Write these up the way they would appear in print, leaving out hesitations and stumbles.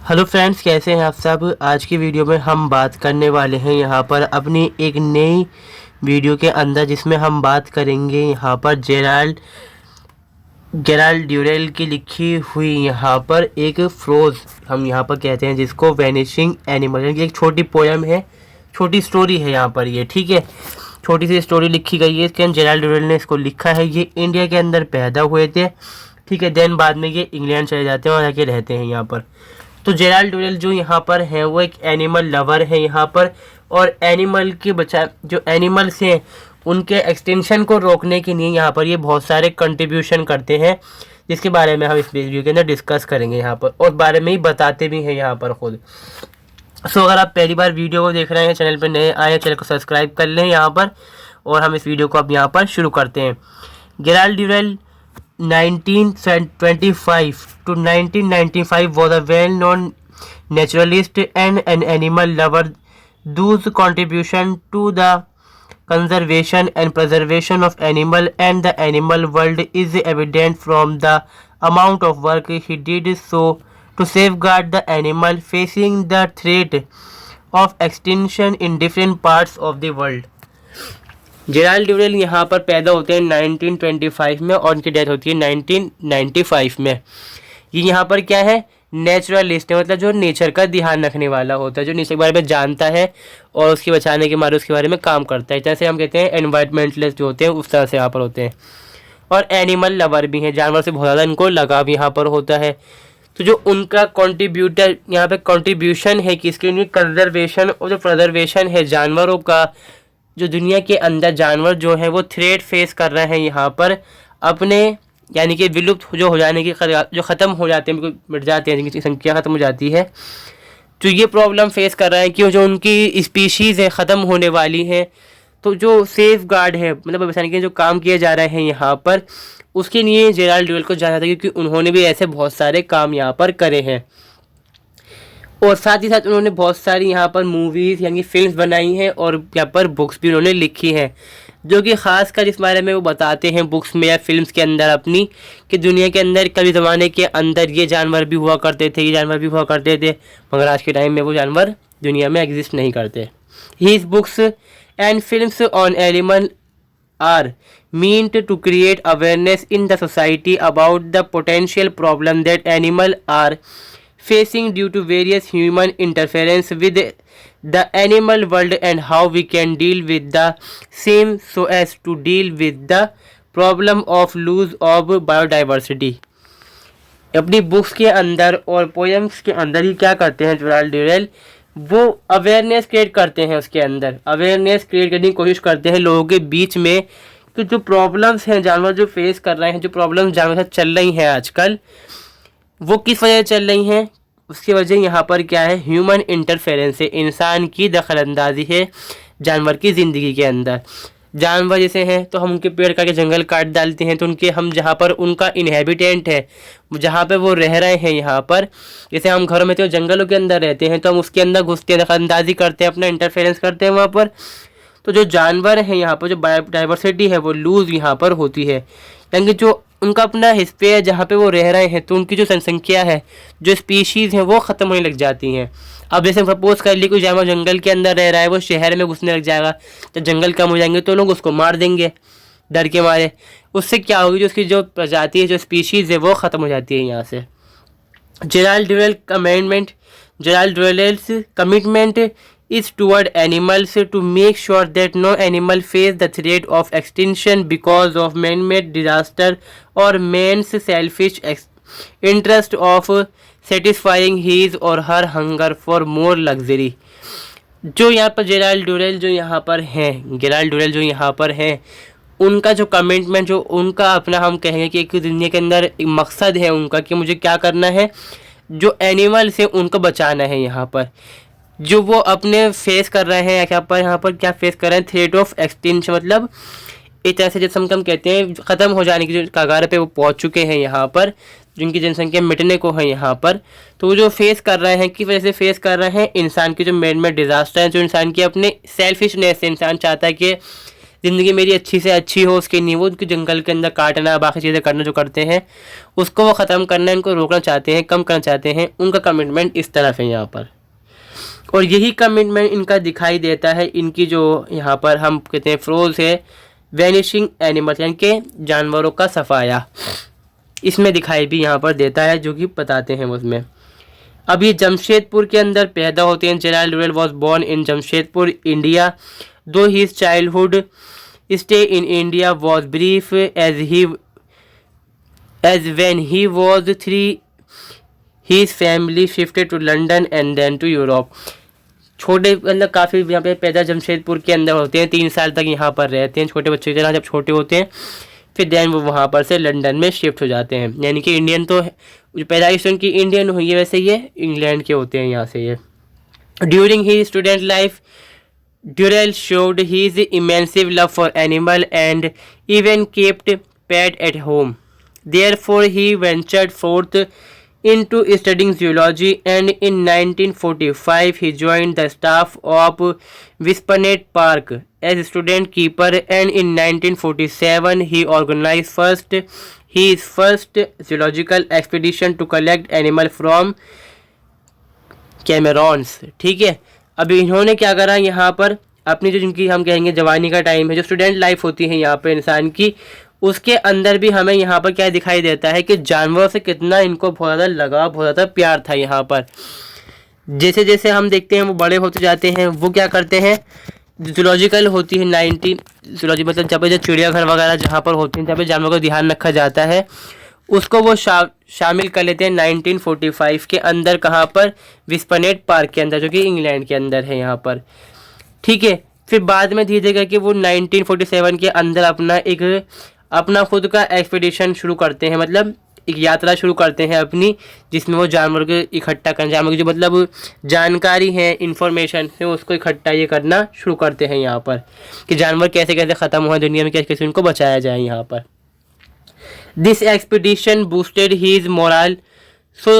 Hello friends, कैसे हैं आप सब। आज की वीडियो में हम बात करने वाले हैं यहाँ पर अपनी एक नई वीडियो के अंदर, जिसमें हम बात करेंगे यहाँ पर जेराल्ड ड्यूरेल की लिखी हुई यहाँ पर एक फ्रोज हम यहाँ पर कहते हैं, जिसको वैनिशिंग एनिमल, यानी कि एक छोटी पोयम है, छोटी स्टोरी है यहाँ पर ये। ठीक है, छोटी सी स्टोरी लिखी गई है इसके अंदर। जेराल्ड ड्यूरेल ने इसको लिखा है। ये इंडिया के अंदर पैदा हुए थे। ठीक है, देन बाद में ये इंग्लैंड चले जाते हैं और आके रहते हैं यहाँ पर। तो जेराल्ड ड्यूरेल जो यहाँ पर है वो एक एनिमल लवर है यहाँ पर, और एनिमल के जो एनिमल्स हैं उनके एक्सटेंशन को रोकने के लिए यहाँ पर ये बहुत सारे कंट्रीब्यूशन करते हैं, जिसके बारे में हम इस वीडियो के अंदर डिस्कस करेंगे यहाँ पर, और बारे में ही बताते भी हैं यहाँ पर खुद। सो अगर आप पहली बार वीडियो को देख रहे हैं, चैनल पर नए आए, चैनल को सब्सक्राइब कर लें यहाँ पर, और हम इस वीडियो को अब यहाँ पर शुरू करते हैं। Gerald Durrell 1925 to 1995 was a well-known naturalist and an animal lover, whose contribution to the conservation and preservation of animal and the animal world is evident from the amount of work he did so to safeguard the animal facing the threat of extinction in different parts of the world. Gerald Durrell यहाँ पर पैदा होते हैं 1925 में और उनकी death होती है 1995 में। ये यहाँ पर क्या है, नेचुरलिस्ट है, मतलब जो नेचर का ध्यान रखने वाला होता है, जो नेचर के बारे में जानता है और उसके बचाने के मारे उसके बारे में काम करता है। जैसे हम कहते हैं एनवायरमेंटलिस्ट जो होते हैं, उस तरह से यहाँ पर होते हैं। और एनिमल लवर भी हैं, जानवर से बहुत ज़्यादा इनको लगाव यहाँ पर होता है। तो जो उनका कॉन्ट्रीब्यूटर यहाँ पर कॉन्ट्रीब्यूशन है कि इसके लिए कंजर्वेशन और जो प्रिजर्वेशन है जानवरों का, जो दुनिया के अंदर जानवर जो है वो थ्रेट फेस कर रहे हैं यहाँ पर अपने, यानी कि विलुप्त जो हो जाने की, जो ख़त्म हो जाते हैं, मिट जाते हैं, जिनकी संख्या ख़त्म हो जाती है, तो ये प्रॉब्लम फेस कर रहे हैं कि जो उनकी स्पीशीज़ है ख़त्म होने वाली हैं। तो जो सेफ गार्ड है, मतलब बचाने के जो काम किए जा रहे हैं यहाँ पर, उसके लिए जेराल्ड ड्यूरेल को जाना था, क्योंकि उन्होंने भी ऐसे बहुत सारे काम यहाँ पर करे हैं। और साथ ही साथ उन्होंने बहुत सारी यहाँ पर मूवीज़ यानी फिल्म्स बनाई हैं, और यहाँ पर बुक्स भी उन्होंने लिखी हैं, जो कि ख़ास कर इस बारे में वो बताते हैं बुक्स में या फिल्म्स के अंदर अपनी, कि दुनिया के अंदर कभी ज़माने के अंदर ये जानवर भी हुआ करते थे, ये जानवर भी हुआ करते थे, मगर आज के टाइम में वो जानवर दुनिया में एग्जिस्ट नहीं करते। His books and films on animal are meant to create awareness in the society about the potential problem that animals are facing due to various human interference with the animal world and how we can deal with the same so as to deal with the problem of loss of biodiversity। अपनी books के अंदर और poems के अंदर ही क्या करते हैं Gerald ड्यूरेल, वो अवेयरनेस क्रिएट करते हैं, उसके अंदर अवेयरनेस क्रिएट करने की कोशिश करते हैं लोगों के बीच में कि जो प्रॉब्लम्स हैं जानवर जो फेस कर रहे हैं, जो प्रॉब्लम्स जानवर के साथ चल रही हैं आजकल, वो किस वजह से चल रही हैं। उसकी वजह यहाँ पर क्या है, ह्यूमन इंटरफेरेंस है, इंसान की दखलंदाजी है जानवर की ज़िंदगी के अंदर। जानवर जैसे हैं तो हम उनके पेड़ काट के जंगल काट डालते हैं, तो उनके हम जहाँ पर उनका इनहेबिटेंट है, जहाँ पे वो रह रहे हैं यहाँ पर, जैसे हम घरों में तो जंगलों के अंदर रहते हैं, तो हम उसके अंदर घुसते हैं, दखलंदाजी करते हैं, अपना इंटरफेरेंस करते हैं वहाँ पर। तो जो जानवर हैं यहाँ पर, जो बायोडाइवर्सिटी है वो लूज़ यहाँ पर होती है, यानी जो उनका अपना हिस्से है जहाँ पे वो रह रहे हैं, तो उनकी जो जनसंख्या है, जो स्पीशीज़ हैं वो ख़त्म होने लग जाती हैं। अब जैसे सपोज़ कर ली कोई जानवर जंगल के अंदर रह रहा है, वो शहर में घुसने लग जाएगा, जब जंगल कम हो जाएंगे तो लोग उसको मार देंगे डर के मारे। उससे क्या होगी, जो उसकी जो प्रजाति है, जो स्पीशीज़ है वो ख़त्म हो जाती है यहाँ से। Gerald Durrell's commitment is toward animals to make sure that no animal face the threat of extinction because of man-made disaster or man's selfish interest of satisfying his or her hunger for more luxury। जो यहाँ पर Gerald ड्यूरेल जो यहाँ पर हैं, उनका जो commitment, जो उनका अपना हम कहेंगे कि एक दुनिया के अंदर एक मकसद है उनका, कि मुझे क्या करना है, जो एनिमल्स हैं उनको बचाना है यहाँ पर, जो वो अपने फेस कर रहे हैं यहाँ पर क्या फेस कर रहे हैं, थ्रेट ऑफ एक्सटिंक्शन, मतलब एक तरह से जैसे हम कहते हैं ख़त्म हो जाने की जो कगार पे वो पहुंच चुके हैं यहाँ पर, जिनकी जनसंख्या मिटने को है यहाँ पर। तो वो जो फेस कर रहे हैं, किस वजह से फेस कर रहे हैं, इंसान की जो मेड में डिज़ास्टर है, जो इंसान की अपने सेल्फिशनेस है, इंसान चाहता है कि ज़िंदगी मेरी अच्छी से अच्छी हो, उसके लिए वो उनके जंगल के अंदर काटना, बाकी चीज़ें करना जो करते हैं उसको वो ख़त्म करना, इनको रोकना चाहते हैं, कम करना चाहते हैं। उनका कमिटमेंट इस तरफ है यहाँ पर, और यही कमिटमेंट इनका दिखाई देता है इनकी जो यहाँ पर हम कहते हैं फ्रोज है वैनिशिंग एनिमल्स, यानी कि जानवरों का सफाया, इसमें दिखाई भी यहाँ पर देता है, जो कि बताते हैं उसमें। अब ये जमशेदपुर के अंदर पैदा होते हैं। Gerald Durrell was born in Jamshedpur, India, though his childhood stay in India was brief as when he was 3 his family shifted to London and then to Europe. छोटे मतलब काफ़ी यहाँ पे पैदा जमशेदपुर के अंदर होते हैं, 3 साल तक यहाँ पर रहते हैं छोटे बच्चे की तरह जब छोटे होते हैं, फिर देन वो वहाँ पर से लंदन में शिफ्ट हो जाते हैं। यानी कि इंडियन तो जो पैदाइश उनकी इंडियन हुई है, वैसे ये इंग्लैंड के होते हैं यहाँ से ये। During he student life Durrell showed his immense love for animal and even kept pet at home. Therefore, he ventured forth into studying zoology, and in 1945 he joined the staff of Wispanet Park as student keeper, and in 1947 he organized his first zoological expedition to collect animal from कैमरॉन्स। ठीक है, अभी इन्होंने क्या करा यहाँ पर अपनी जो जिनकी हम कहेंगे जवानी का टाइम है, जो स्टूडेंट लाइफ होती है यहाँ पर इंसान की, उसके अंदर भी हमें यहाँ पर क्या दिखाई देता है कि जानवरों से कितना इनको बहुत ज़्यादा लगाव, बहुत ज़्यादा प्यार था यहाँ पर। जैसे जैसे हम देखते हैं वो बड़े होते जाते हैं, वो क्या करते हैं, जूलॉजिकल होती है 19 जूलॉजी मतलब जब जो चिड़ियाघर वगैरह जहाँ पर होती हैं जहाँ पर जानवरों का ध्यान रखा जाता है, उसको वो शामिल कर लेते हैं 1945 के अंदर। कहाँ पर, विस्पनेट पार्क के अंदर, जो कि इंग्लैंड के अंदर है यहाँ पर। ठीक है, फिर बाद में धीरे धीरे करके वो 1947 के अंदर अपना खुद का एक्सपीडिशन शुरू करते हैं, मतलब एक यात्रा शुरू करते हैं अपनी, जिसमें वो जानवरों को इकट्ठा करना, जानवरों की जो मतलब जानकारी है, इंफॉर्मेशन है, उसको इकट्ठा ये करना शुरू करते हैं यहाँ पर कि जानवर कैसे कैसे ख़त्म हुए दुनिया में, कैसे कैसे उनको बचाया जाए यहाँ पर। This expedition boosted his morale so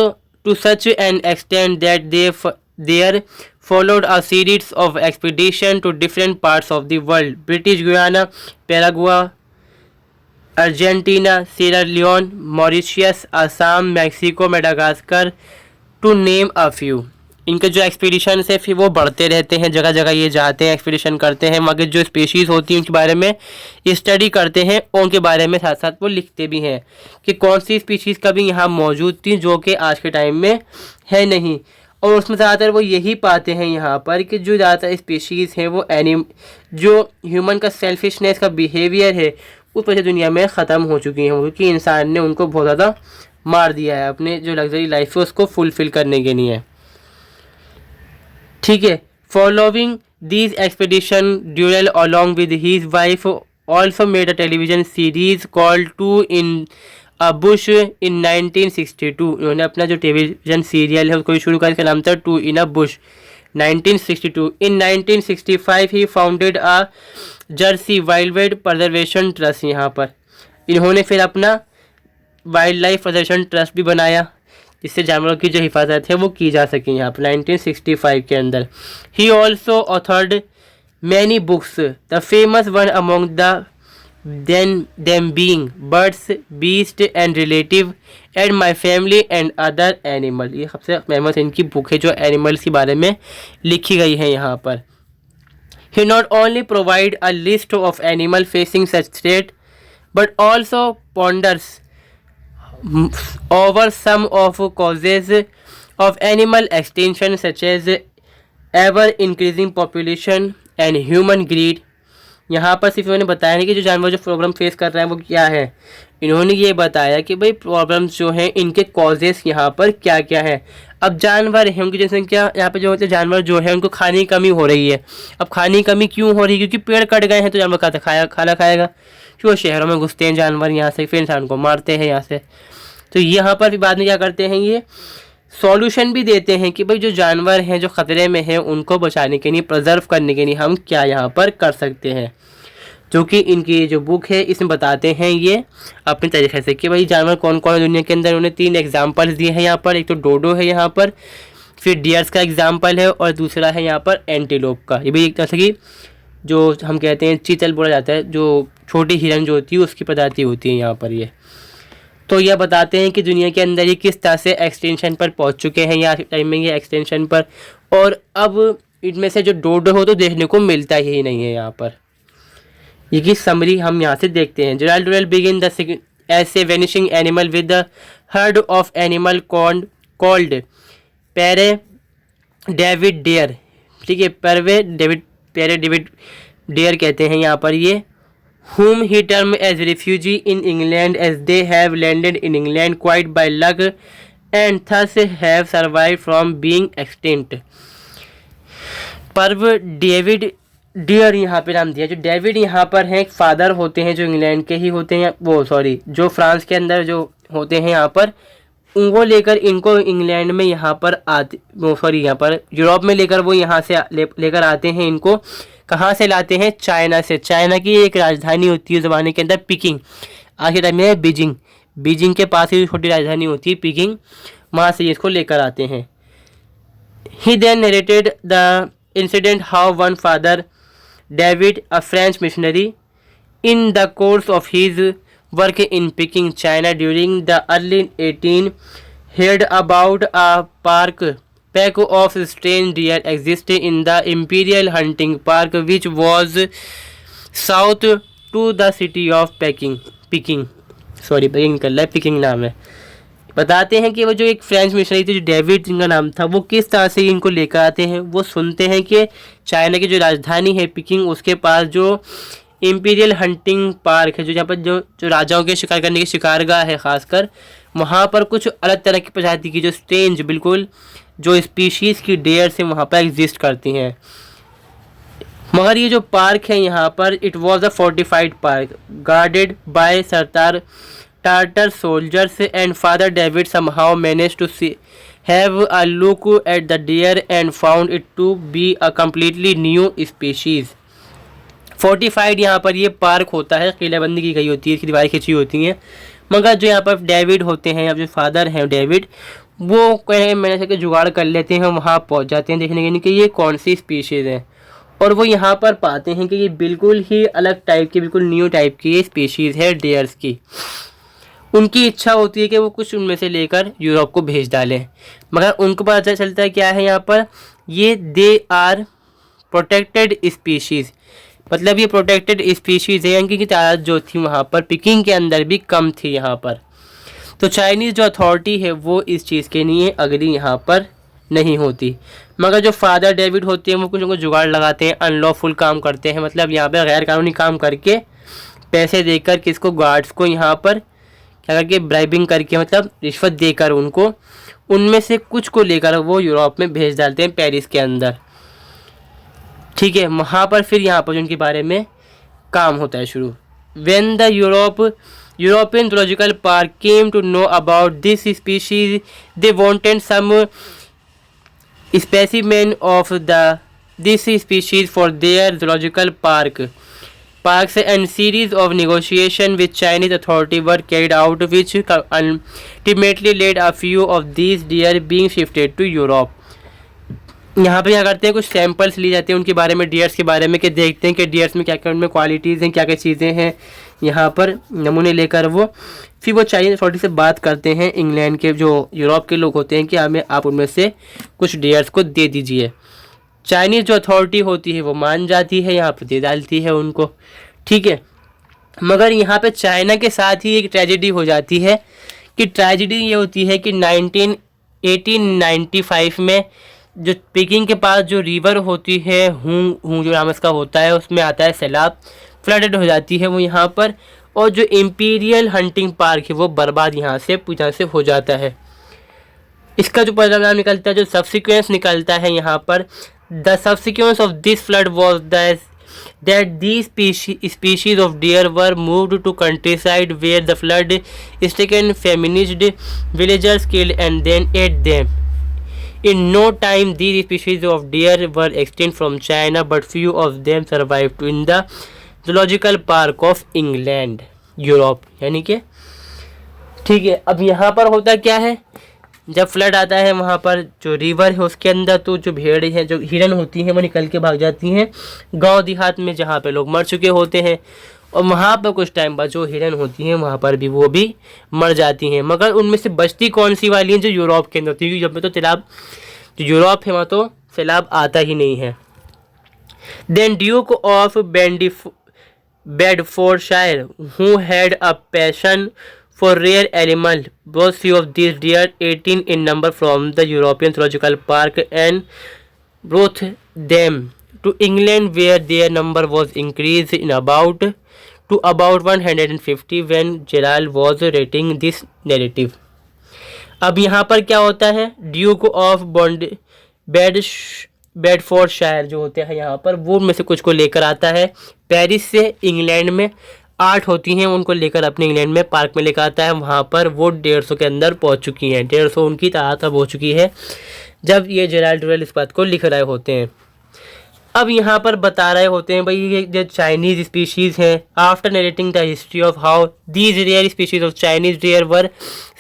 to such an extent that there followed a series of expeditions to different parts of the world: British Guiana, Paraguay, Argentina, Sierra Leone, Mauritius, Assam, Mexico, Madagascar, to name a few. इनके जो expedition है फिर वो बढ़ते रहते हैं, जगह जगह ये जाते हैं, एक्सपीडिशन करते हैं, मगर जो स्पीशीज़ होती हैं उनके बारे में स्टडी करते हैं, और उनके बारे में साथ साथ वो लिखते भी हैं कि कौन सी स्पीशीज़ कभी यहाँ मौजूद थी जो कि आज के टाइम में है नहीं। और उसमें ज़्यादातर वो यही पाते हैं यहाँ पर कि जो ज़्यादातर स्पीशीज़ हैं वो जो ह्यूमन का सेल्फिशनेस का बिहेवियर है उस वजह से दुनिया में ख़त्म हो चुकी हैं, क्योंकि इंसान ने उनको बहुत ज़्यादा मार दिया है अपने जो लग्जरी लाइफ है उसको फुलफ़िल करने के लिए। ठीक है, following this expedition Durrell along with his wife also made a television series called two in a bush in 1962। उन्होंने अपना जो टेलीविजन सीरियल है उसको भी शुरू किया, इसका नाम था टू इन अ बुश 1962। इन 1965 ही founded a Jersey wild preservation trust. यहाँ पर इन्होंने फिर अपना वाइल्ड लाइफ प्रिजर्वेशन ट्रस्ट भी बनाया जिससे जानवरों की जो हिफाजत है वो की जा सके यहाँ पर 1965 के अंदर। He also authored many books, the famous one among them being birds, beast and relative and my family and other animal. ये सबसे फेमस इनकी बुक है जो एनिमल्स के बारे में लिखी गई है यहाँ पर। He not only provide a list of animal facing such threat but also ponders over some of causes of animal extinction such as ever increasing population and human greed। यहाँ पर सिर्फ इन्होंने बताया नहीं कि जो जानवर जो प्रॉब्लम फेस कर रहे हैं वो क्या है, इन्होंने ये बताया कि भाई प्रॉब्लम्स जो हैं इनके कॉजेस यहाँ पर क्या क्या है। अब जानवर हैं उनकी जनसंख्या यहाँ पे जो होते हैं जानवर जो है उनको खाने की कमी हो रही है। अब खाने की कमी क्यों हो रही है, क्योंकि पेड़ कट गए हैं तो जानवर खाना खाएगा, क्यों शहरों में घुसते हैं जानवर यहाँ से, फिर इंसान को मारते हैं यहाँ से। तो यहाँ पर भी बाद में क्या करते हैं, ये सॉल्यूशन भी देते हैं कि भाई जो जानवर हैं जो ख़तरे में हैं उनको बचाने के लिए, प्रिजर्व करने के लिए हम क्या यहाँ पर कर सकते हैं, जो कि इनकी जो बुक है इसमें बताते हैं ये अपने तरीके से कि भाई जानवर कौन कौन है दुनिया के अंदर। उन्होंने 3 एग्जाम्पल्स दिए हैं यहाँ पर, एक तो डोडो है यहाँ पर, फिर डियर्स का एग्जाम्पल है, और दूसरा है यहाँ पर एंटीलोप का। ये भी एक तरह से कि जो हम कहते हैं चीतल बोला जाता है, जो छोटी हिरन जो होती है उसकी प्रजाति होती है यहाँ पर ये। तो यह बताते हैं कि दुनिया के अंदर ये किस तरह से एक्सटेंशन पर पहुँच चुके हैं या टाइम में ये एक्सटेंशन पर, और अब इनमें से जो डोडो हो तो देखने को मिलता ही नहीं है यहाँ पर। ये की समरी हम यहाँ से देखते हैं। Gerald Durrell begin the age a vanishing animal with the herd of animal called pere David deer, ठीक है, पैरे डेविड डेयर कहते हैं यहाँ पर ये, whom he termed as refugee in England as they have landed in England quite by luck and thus have survived from being extinct। पर्व David dear यहाँ पे नाम दिया। जो डेविड यहाँ पर हैं फादर होते हैं जो इंग्लैंड के ही होते हैं, वो सॉरी जो फ्रांस के अंदर जो होते हैं यहाँ पर, उनको लेकर इनको इंग्लैंड में यहाँ पर आते, वो सॉरी यहाँ पर यूरोप में लेकर वो यहाँ से लेकर आते हैं। इनको कहाँ से लाते हैं? चाइना से। चाइना की एक राजधानी होती है ज़माने के अंदर पिकिंग, आज के टाइम में बीजिंग, बीजिंग के पास ही छोटी राजधानी होती है पिकिंग, वहाँ से इसको लेकर आते हैं। He then narrated the incident how one father David a French missionary in the course of his work in Peking China during the early 18 heard about a pack of strange deer existed in the Imperial Hunting Park which was south to the city of Peking नाम है। बताते हैं कि वो जो एक French missionary थे जो डेविड जिनका नाम था, वो किस तरह से इनको लेकर आते हैं। वो सुनते हैं कि चाइना की जो राजधानी है पिकिंग, उसके पास जो इम्पीरियल हंटिंग पार्क है, जो जहाँ पर जो राजाओं के शिकार करने की शिकारगाह है खासकर, वहाँ पर कुछ अलग तरह की प्रजाति की जो स्ट्रेंज बिल्कुल जो स्पीशीज़ की डेयर से वहाँ पर एग्जिस्ट करती हैं। मगर ये जो पार्क है यहाँ पर, it was a fortified park guarded by सरदार Tartar soldiers and Father David somehow manage to have a look at the deer and found it to be a completely new species. Fortified यहाँ पर ये park होता है, किलेबंदी की गई होती है, इसकी दीवारें खिंची होती हैं। मगर जो यहाँ पर डेविड होते हैं, अब जो फादर हैं डेविड, वो कहीं मैंने से जुगाड़ कर लेते हैं, वहाँ पहुँच जाते हैं देखने के लिए कि ये कौन सी स्पीशीज़ है, और वो यहाँ पर पाते हैं कि ये बिल्कुल ही अलग टाइप की, बिल्कुल न्यू टाइप की ये स्पीशीज़ है डेयर्स की। उनकी इच्छा होती है कि वो कुछ उनमें से लेकर यूरोप को भेज डालें, मगर उनको पता चलता है क्या है यहाँ पर, ये दे आर प्रोटेक्टेड स्पीशीज़, मतलब ये प्रोटेक्टेड स्पीशीज़ है। इनकी तादाद जो थी वहाँ पर पिकिंग के अंदर भी कम थी यहाँ पर। तो चाइनीज़ जो अथॉरिटी है वो इस चीज़ के लिए अग्री यहाँ पर नहीं होती, मगर जो फादर डेविड होते हैं वो कुछ उनको जुगाड़ लगाते हैं, अनलॉफुल काम करते हैं, मतलब यहाँ पर गैर कानूनी काम करके पैसे देकर किसको, गार्ड्स को यहाँ पर क्या करके ब्राइबिंग करके, मतलब रिश्वत देकर उनको, उनमें से कुछ को लेकर वो यूरोप में भेज डालते हैं पेरिस के अंदर। ठीक है, वहाँ पर फिर यहाँ पर उनके बारे में काम होता है शुरू। When the European zoological park came to know about this species they wanted some specimen of this species for their zoological parks and series of negotiation with Chinese authority were carried out which ultimately led a few of these deer being shifted to Europe। यहाँ पे क्या करते हैं, कुछ samples लिए जाते हैं उनके बारे में, डियर्स के बारे में, कि देखते हैं कि डियर्स में क्या क्या उनमें क्वालिटीज़ हैं, क्या क्या चीज़ें हैं, यहाँ पर नमूने लेकर वो फिर वो चाइनीज अथॉरिटी से बात करते हैं, इंग्लैंड के जो यूरोप के लोग होते हैं, कि हमें आप उनमें से कुछ डियर्स को दे दीजिए। चाइनीज़ जो अथॉरिटी होती है वो मान जाती है, यहाँ पर दे डालती है उनको। ठीक है, मगर यहाँ पे चाइना के साथ ही एक ट्रेजेडी हो जाती है, कि ट्रेजेडी ये होती है कि 1895 में जो पिकिंग के पास जो रिवर होती है हूँ जो नाम इसका होता है, उसमें आता है सैलाब, फ्लडेड हो जाती है वो यहाँ पर, और जो इम्पीरियल हंटिंग पार्क है वो बर्बाद यहाँ से हो जाता है। इसका जो परिणाम निकलता है, जो सब्सिक्वेंस निकलता है यहाँ पर, the subsequence of this flood was that these species of deer were moved to countryside where the flood stricken famished villagers killed and then ate them. In no time these species of deer were extinct from China, but few of them survived in the zoological park of England, Europe. यानी कि ठीक है, अब यहाँ पर होता क्या है, जब फ्लड आता है वहाँ पर जो रिवर है उसके अंदर, तो जो भेड़ हैं, जो हिरन होती हैं, वो निकल के भाग जाती हैं गांव देहात में जहाँ पे लोग मर चुके होते हैं। और वहाँ पर कुछ टाइम बाद जो हिरन होती हैं वहाँ पर भी वो भी मर जाती हैं। मगर उनमें से बचती कौन सी वाली हैं? जो यूरोप के अंदर होती है, क्योंकि जब में तो सैलाब, जो यूरोप है वहाँ तो सैलाब आता ही नहीं है। Then Duke of Bedfordshire, who had a passion for rare animal, brought few of these deer, 18 in number, from the European Zoological Park and brought them to England, where their number was increased to about 150 when Gerald was writing this narrative. अब यहाँ पर क्या होता है, Duke of Bedfordshire जो होते हैं यहाँ पर, वो में से कुछ को लेकर आता है पेरिस से इंग्लैंड में। 8 होती हैं, उनको लेकर अपने इंग्लैंड में पार्क में लेकर आता है। वहाँ पर वो 150 के अंदर पहुँच चुकी हैं। 150 उनकी तादाद अब हो चुकी है जब ये जेराल्ड डुरेल इस बात को लिख रहे होते हैं। अब यहाँ पर बता रहे होते हैं भाई ये जो चाइनीज़ स्पीशीज़ हैं, after narrating the history of how these rare species of Chinese deer were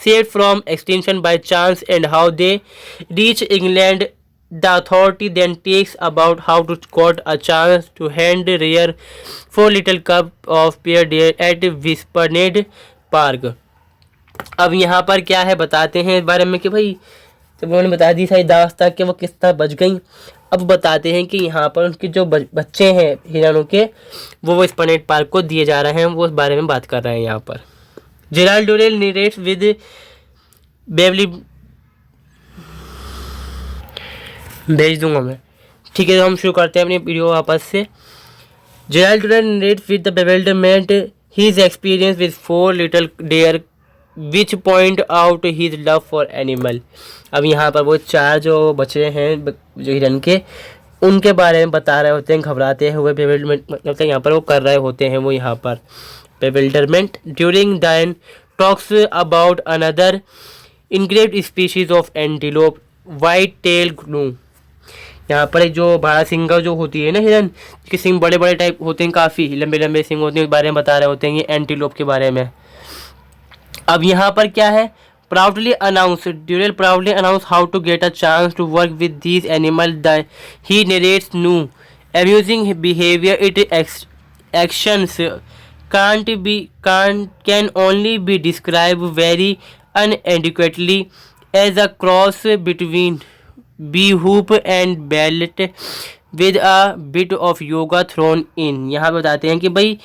saved from extinction by chance and how they reach England, the authority then takes about how to got a chance to hand rare 4 little cub of pair deer at Wispernade Park. अब यहाँ पर क्या है बताते हैं इस बारे में कि भाई जब उन्होंने बता दी सारी दास्तां कि वो किस तरह बच गई, अब बताते हैं कि यहाँ पर उनके जो बच्चे हैं हिरणों के, वो विस्परनेड पार्क को दिए जा रहे हैं। वो उस बारे में बात कर रहे हैं यहाँ पर। जेराल्ड डुरेल नरेट्स विद बेवली, भेज दूंगा मैं, ठीक है। तो हम शुरू करते हैं अपनी वीडियो वापस से। Gerald Durrell narrates with the bewilderment his experience with 4 little deer which point out his love for animal. अब यहाँ पर वो 4 जो बच्चे हैं जो हिरन के, उनके बारे में बता रहे होते हैं, घबराते हुए बेविल्डरमेंट मतलब यहाँ पर वो कर रहे होते हैं वो यहाँ पर bewilderment. During then talks about another engraved species of antelope white tail gnu. यहाँ पर एक जो बड़ा सिंगा जो होती है ना हिरन, के सिंग बड़े बड़े टाइप होते हैं, काफ़ी लंबे लंबे सिंग होते हैं, उस बारे में बता रहे होते हैं ये एंटीलोप के बारे में। अब यहाँ पर क्या है, proudly announce, Durrell proudly announce how to get a chance to work with these animal, he narrates new amusing behaviour, it actions can only be described very inadequately as a cross between behoop and ballet with a bit of yoga thrown in। यहाँ बताते हैं कि भाई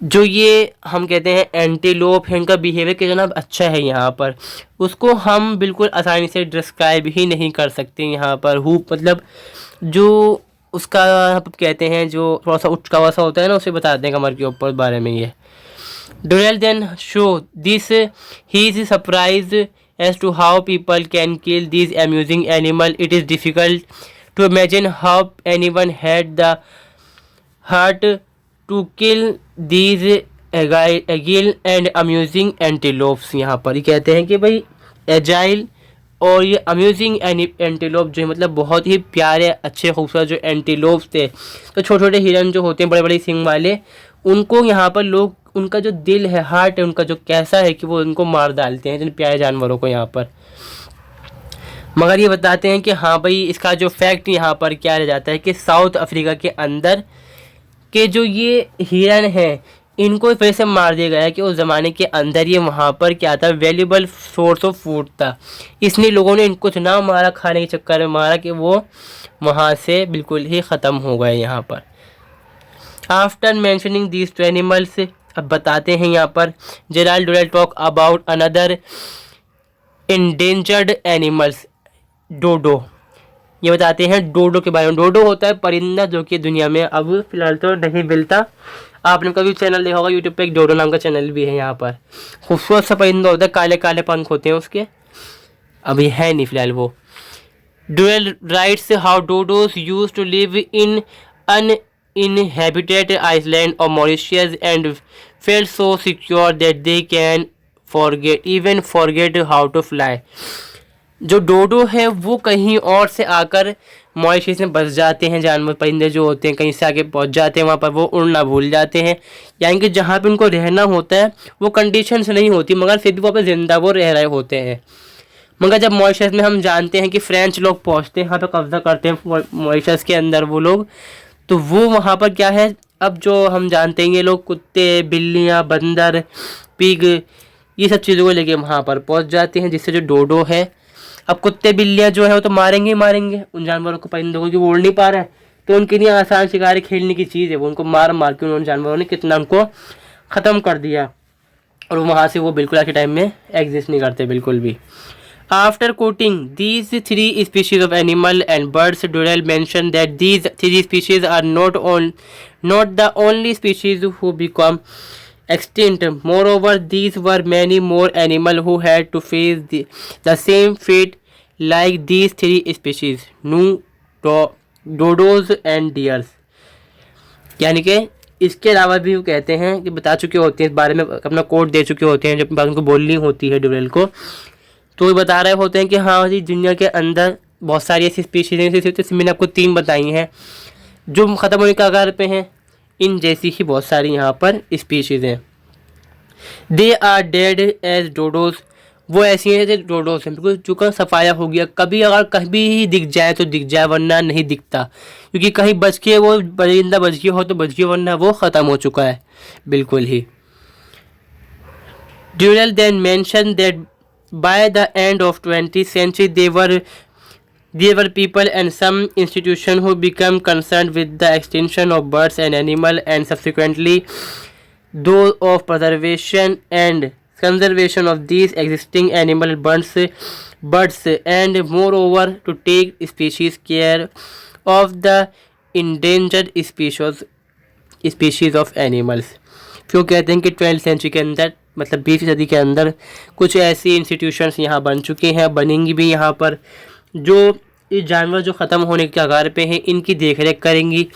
जो ये हम कहते हैं एंटीलोप है, इनका बिहेवियर कितना अच्छा है यहाँ पर, उसको हम बिल्कुल आसानी से डिस्क्राइब ही नहीं कर सकते। यहाँ पर हुप मतलब जो उसका कहते हैं जो थोड़ा सा उठका वसा होता है ना, उसे बताते हैं कमर के ऊपर बारे में ये। Durrell then show this he is surprise as to how people can kill these amusing animals. It is difficult to imagine how anyone had the heart to kill these agile and amusing antelopes। यहाँ पर ही कहते हैं कि भाई agile और ये amusing antelope जो है मतलब बहुत ही प्यारे अच्छे खूबसूरत जो एंटीलोप्स थे, तो छोटे छोटे हिरन जो होते हैं बड़े बड़े सिंग वाले, उनको यहाँ पर लोग उनका जो दिल है, हार्ट है उनका जो कैसा है कि वो उनको मार डालते हैं जिन प्यारे जानवरों को यहाँ पर। मगर ये बताते हैं कि हाँ भाई इसका जो फैक्ट यहाँ पर क्या रह जाता है कि साउथ अफ्रीका के अंदर के जो ये हिरन हैं इनको इस वजह से मार दिया गया है कि उस ज़माने के अंदर ये वहाँ पर क्या था, वैल्यूबल सोर्स ऑफ फूड था, इसलिए लोगों ने इनको इतना मारा, खाने के चक्कर में मारा कि वो वहाँ से बिल्कुल ही ख़त्म हो गए यहाँ पर। After mentioning these two animals, अब बताते हैं यहाँ पर Gerald Durrell talk about another endangered animals, dodo. ये बताते हैं डोडो के बारे में। डोडो होता है परिंदा जो कि दुनिया में अब फिलहाल तो नहीं मिलता। आपने कभी चैनल देखा होगा यूट्यूब पे, एक डोडो नाम का चैनल भी है यहाँ पर। खूबसूरत सा परिंदा होता है, काले काले पंख होते हैं उसके, अभी है नहीं फिलहाल वो। Durrell writes how dodos use to live in uninhabited island of Mauritius and felt so secure that they can forget how to fly। जो डोडो है वो कहीं और से आकर मॉरिशस में बस जाते हैं, जानवर परिंदे जो होते हैं कहीं से आके पहुंच जाते हैं वहाँ पर, वो उड़ना भूल जाते हैं, यानी कि जहाँ पे उनको रहना होता है वो कंडीशंस नहीं होती, मगर फिर भी वहाँ पर जिंदा वो रह रहे होते हैं। मगर जब मॉरिशस में हम जानते हैं कि फ्रेंच लोग पहुंचते हैं यहाँ पे, कब्जा करते हैं मॉरिशस के अंदर वो लोग, तो वो वहाँ पर क्या है, अब जो हम जानते हैं ये लोग कुत्ते, बिल्लियाँ, बंदर, पिग, ये सब चीज़ों को लेके वहाँ पर पहुँच जाते हैं, जिससे जो डोडो है, अब कुत्ते बिल्लियाँ जो है वो तो मारेंगे ही मारेंगे उन जानवरों को, परिंदों को, कि वो उड़ नहीं पा रहे हैं, तो उनके लिए आसान शिकार खेलने की चीज़ है, वो उनको मार मार के उन जानवरों ने कितना उनको ख़त्म कर दिया, और वहाँ से वो बिल्कुल आज के टाइम में एग्जिस्ट नहीं करते बिल्कुल भी। After quoting these three species of animal and birds, Durrell mentioned that these three species are not the only species who become extinct. Moreover, these were many more animals who had to face the same fate like these three species: dodos and deers. यानी कि इसके अलावा भी वो कहते हैं कि बता चुके होते हैं इस बारे में, अपना कोट दे चुके होते हैं, जब बात उनको बोलनी होती है डुरेल को, तो ये बता रहे होते हैं कि हाँ जी दुनिया के अंदर बहुत सारी ऐसी स्पीशीज़ हैं, जैसे मैंने आपको 3 बताई हैं जो ख़त्म होने के कगार पे हैं, इन जैसी ही बहुत सारी यहाँ पर स्पीशीज़ हैं। दे आर डेड एज डोडोज, वो ऐसी हैं जैसे डोडोज हैं, बिल्कुल चुका सफाया हो गया, कभी अगर कभी ही दिख जाए तो दिख जाए, वरना नहीं दिखता, क्योंकि कहीं बच के वो परिंदा बच गया हो तो बच गया, वरना वो ख़त्म हो चुका है बिल्कुल ही। Durrell then mention that by the end of 20th century there were people and some institutions who became concerned with the extinction of birds and animals, and subsequently those of preservation and conservation of these existing animal birds and moreover to take species care of the endangered species of animals। क्यों कहते हैं कि 12th century के अंदर, मतलब 20वीं सदी के अंदर कुछ ऐसी इंस्टीट्यूशंस यहाँ बन चुके हैं, बनेंगी भी यहाँ पर, जो ये जानवर जो ख़त्म होने के कगार पे हैं इनकी देखरेख करेंगी,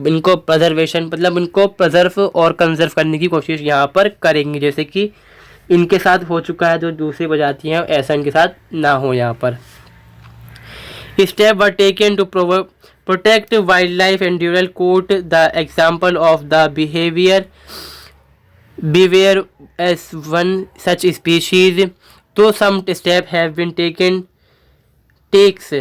इनको प्रजर्वेशन मतलब इनको प्रजर्व और कंजर्व करने की कोशिश यहाँ पर करेंगी, जैसे कि इनके साथ हो चुका है जो दूसरी प्रजाति हैं, ऐसा इनके साथ ना हो यहाँ पर। Step were taken to protect wild life and Durrell quote the example of the beware as one such species, though some steps have been takes,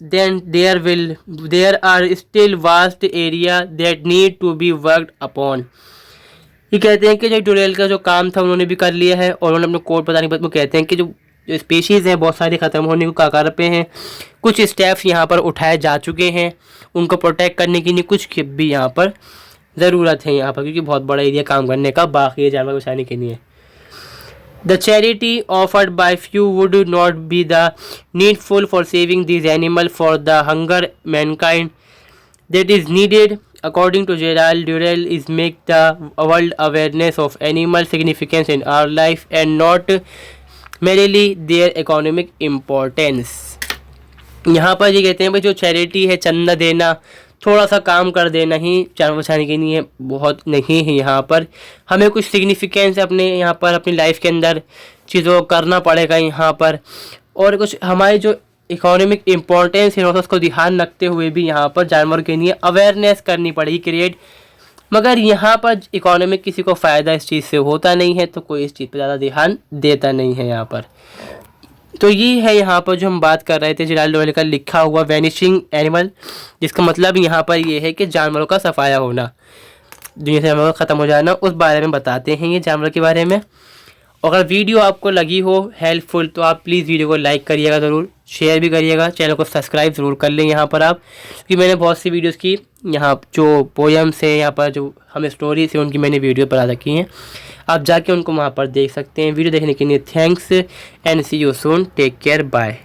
then there are still vast area that need to be worked upon। ये कहते हैं कि जो Durrell का जो काम था उन्होंने भी कर लिया है, और उन्होंने अपने कोड बताने के बाद वो कहते हैं कि जो स्पीशीज़ हैं बहुत सारी ख़त्म होने को कगार पे हैं, कुछ स्टेप्स यहाँ पर उठाए जा चुके हैं उनको प्रोटेक्ट करने के लिए, कुछ भी यहाँ पर ज़रूरत है यहाँ पर, क्योंकि बहुत बड़ा एरिया काम करने का बाकी है जानवर बचाने के लिए। The charity offered by few would not be the needful for saving this animal for the hunger mankind that is needed according to Gerald Durrell is make the world awareness of animal significance in our life and not merely their economic importance. यहाँ पर ये कहते हैं भाई जो charity है, चंदा देना, थोड़ा सा काम कर देना ही जानवर बचाने के लिए बहुत नहीं है, यहाँ पर हमें कुछ सिग्निफिकेंस अपने यहाँ पर अपनी लाइफ के अंदर चीज़ों को करना पड़ेगा यहाँ पर, और कुछ हमारी जो इकोनॉमिक इम्पोर्टेंस है उसको ध्यान रखते हुए भी यहाँ पर जानवर के लिए अवेयरनेस करनी पड़ेगी क्रिएट। मगर यहाँ पर इकोनॉमिक किसी को फ़ायदा इस चीज़ से होता नहीं है, तो कोई इस चीज़ पर ज़्यादा ध्यान देता नहीं है यहाँ पर। तो ये है यहाँ पर जो हम बात कर रहे थे जेराल्ड डुरेल का लिखा हुआ वैनिशिंग एनिमल, जिसका मतलब यहाँ पर ये है कि जानवरों का सफाया होना, दुनिया से जानवर ख़त्म हो जाना, उस बारे में बताते हैं ये जानवर के बारे में। अगर वीडियो आपको लगी हो हेल्पफुल तो आप प्लीज़ वीडियो को लाइक करिएगा, ज़रूर शेयर भी करिएगा, चैनल को सब्सक्राइब ज़रूर कर लें यहाँ पर आप, क्योंकि मैंने बहुत सी वीडियोस की यहाँ जो पोएम्स हैं, यहाँ पर जो हमें स्टोरीज हैं उनकी मैंने वीडियो बना रखी हैं, आप जाके उनको वहाँ पर देख सकते हैं। वीडियो देखने के लिए thanks and see you soon, take care, bye.